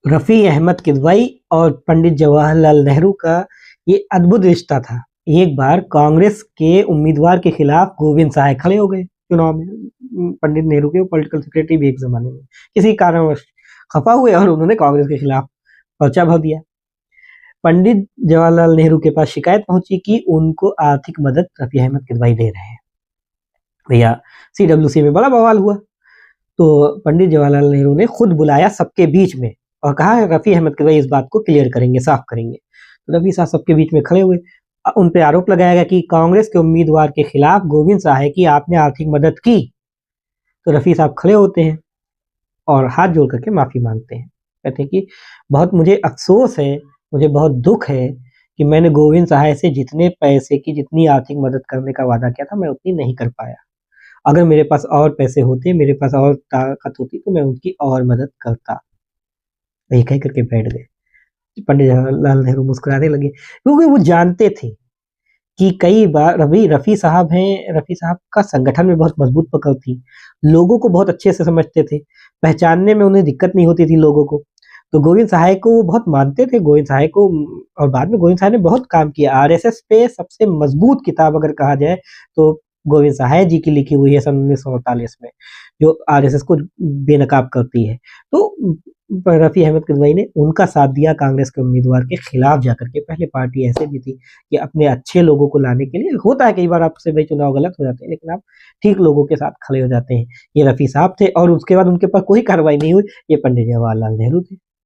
रफ़ी अहमद किदवई और पंडित जवाहरलाल नेहरू का ये अद्भुत रिश्ता था। एक बार कांग्रेस के उम्मीदवार के खिलाफ गोविंद सहाय खड़े हो गए चुनाव में। पंडित नेहरू के पॉलिटिकल सेक्रेटरी भी एक ज़माने में। किसी कारणवश खफ़ा हुए और उन्होंने कांग्रेस के खिलाफ पर्चा भर दिया। पंडित जवाहरलाल नेहरू के पास शिकायत पहुंची कि उनको आर्थिक मदद रफ़ी अहमद किदवई दे रहे हैं। भैया सीडब्ल्यूसी में बड़ा बवाल हुआ। तो पंडित जवाहरलाल नेहरू ने खुद बुलाया सबके बीच में और कहा रफ़ी अहमद किदवई इस बात को क्लियर करेंगे, साफ करेंगे। तो रफ़ी साहब सबके बीच में खड़े हुए। उन पे आरोप लगाया गया कि कांग्रेस के उम्मीदवार के खिलाफ गोविंद सहाय की आपने आर्थिक मदद की। तो रफ़ी साहब खड़े होते हैं और हाथ जोड़ करके माफ़ी मांगते हैं। कहते हैं कि बहुत मुझे अफ़सोस है, मुझे बहुत दुःख है कि मैंने गोविंद सहाय से जितने पैसे की, जितनी आर्थिक मदद करने का वादा किया था, मैं उतनी नहीं कर पाया। अगर मेरे पास और पैसे होते, मेरे पास और ताकत होती तो मैं उनकी और मदद करता। ये कह करके बैठ गए। पंडित जवाहरलाल नेहरू मुस्कुराने लगे क्योंकि वो जानते थे कि कई बार रफ़ी साहब का संगठन में बहुत मजबूत पकड़ थी। लोगों को बहुत अच्छे से समझते थे, पहचानने में उन्हें दिक्कत नहीं होती थी लोगों को। तो गोविंद सहाय को वो बहुत मानते थे, गोविंद सहाय को। और बाद में गोविंद सहाय ने बहुत काम किया। आरएसएस पे सबसे मजबूत किताब अगर कहा जाए तो गोविंद सहाय जी की लिखी हुई है सन 1948 में, जो आरएसएस को बेनकाब करती है। तो रफ़ी अहमद किदवई ने उनका साथ दिया कांग्रेस के उम्मीदवार के खिलाफ जाकर के। पहले पार्टी ऐसे भी थी कि अपने अच्छे लोगों को लाने के लिए होता है, कई बार आपसे भाई चुनाव गलत हो जाते हैं, लेकिन आप ठीक लोगों के साथ खड़े हो जाते हैं। ये रफ़ी साहब थे और उसके बाद उनके ऊपर कोई कार्रवाई नहीं हुई। ये पंडित जवाहरलाल नेहरू थे।